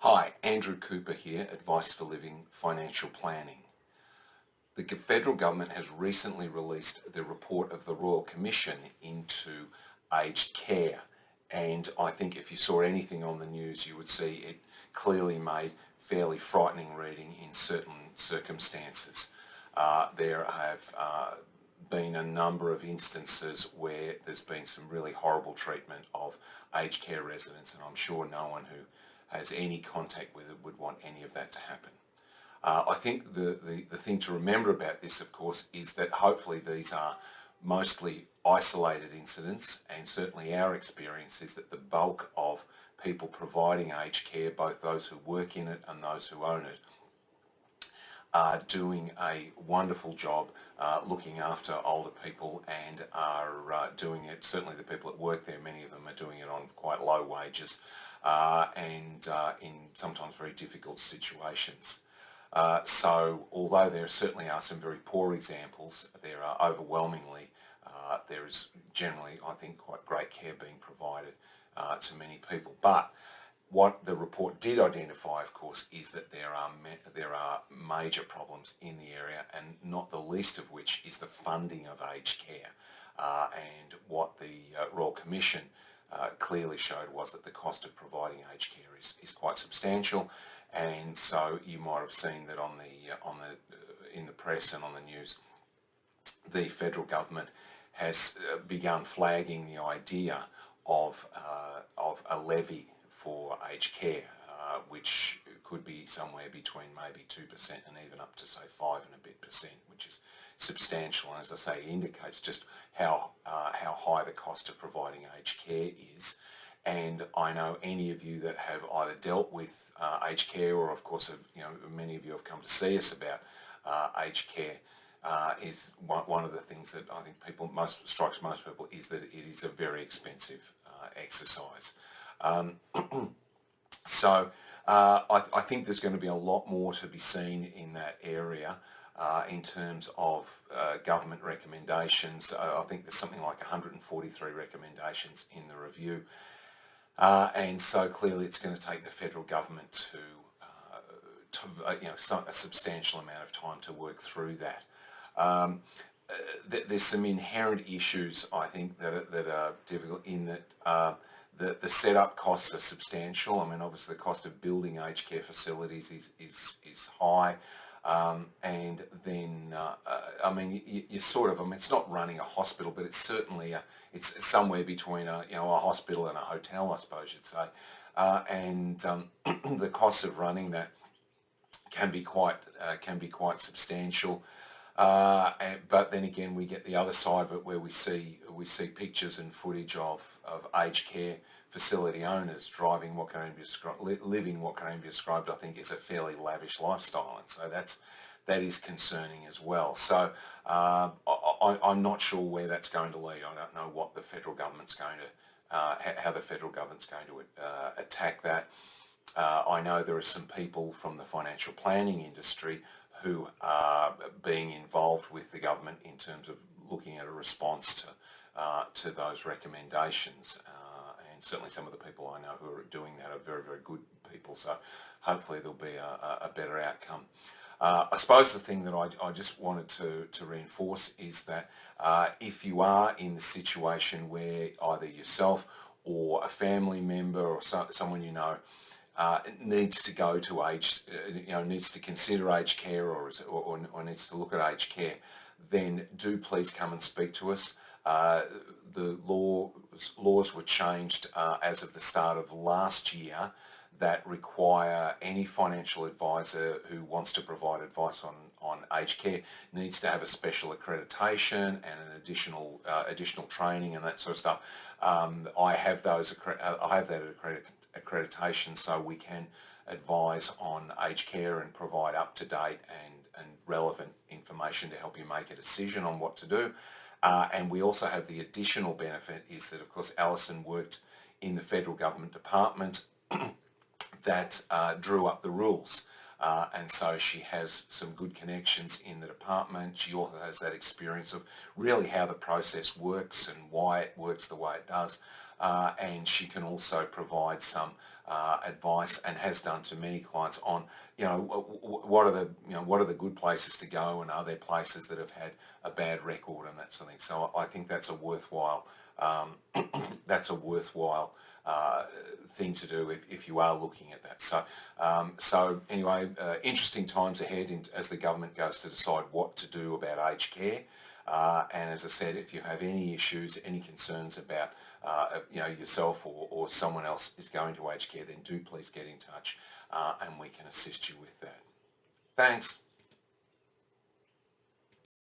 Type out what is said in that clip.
Hi, Andrew Cooper here, Advice for Living Financial Planning. The federal government has recently released the report of the Royal Commission into aged care, and I think if you saw anything on the news you would see it clearly made fairly frightening reading in certain circumstances. There have been a number of instances where there's been some really horrible treatment of aged care residents, and I'm sure no one who has any contact with it would want any of that to happen. I think the thing to remember about this, of course, is that hopefully these are mostly isolated incidents, and certainly our experience is that the bulk of people providing aged care, both those who work in it and those who own it, are doing a wonderful job looking after older people and are doing it, certainly the people that work there, many of them are doing it on quite low wages and in sometimes very difficult situations. So although there certainly are some very poor examples, there are overwhelmingly, there is generally, I think, quite great care being provided to many people. But what the report did identify, of course, is that there are major problems in the area, and not the least of which is the funding of aged care. And what the Royal Commission clearly showed was that the cost of providing aged care is quite substantial, and so you might have seen that in the press and on the news, the federal government has begun flagging the idea of a levy for aged care, which could be somewhere between maybe 2% and even up to say 5 and a bit percent, which is substantial, and as I say, indicates just how high the cost of providing aged care is. And I know any of you that have either dealt with aged care, or of course, many of you have come to see us about aged care. Is one of the things that I think strikes most people is that it is a very expensive exercise. So I think there's going to be a lot more to be seen in that area in terms of government recommendations. I think there's something like 143 recommendations in the review, and so clearly it's going to take the federal government to a substantial amount of time to work through that. There's some inherent issues, I think, that are difficult in that the setup costs are substantial. I mean, obviously the cost of building aged care facilities is high, and then it's not running a hospital, but it's certainly it's somewhere between a hospital and a hotel, I suppose you'd say, and the costs of running that can be quite substantial. But then again, we get the other side of it where we see pictures and footage of aged care facility owners driving what can only be described, living what can only be described, I think, is a fairly lavish lifestyle, and so that is concerning as well. So I'm not sure where that's going to lead. I don't know what the federal government's going to, how the federal government's going to attack that. I know there are some people from the financial planning industry who are being involved with the government in terms of looking at a response to those recommendations. And certainly some of the people I know who are doing that are very, very good people, so hopefully there'll be a better outcome. I suppose the thing that I just wanted to reinforce is that if you are in the situation where either yourself or a family member or someone you know needs to go to needs to consider aged care or needs to look at aged care, then do please come and speak to us. The laws were changed as of the start of last year that require any financial advisor who wants to provide advice on aged care needs to have a special accreditation and an additional training and that sort of stuff. I have that accreditation, so we can advise on aged care and provide up-to-date and relevant information to help you make a decision on what to do. And we also have the additional benefit is that, of course, Alison worked in the federal government department that drew up the rules. And so she has some good connections in the department. She also has that experience of really how the process works and why it works the way it does. And she can also provide some advice, and has done to many clients on, what are the good places to go, and are there places that have had a bad record and that sort of thing. So I think that's a worthwhile thing to do if you are looking at that. So anyway, interesting times ahead as the government goes to decide what to do about aged care. And as I said, if you have any issues, any concerns about yourself or someone else is going to aged care, then do please get in touch, and we can assist you with that. Thanks.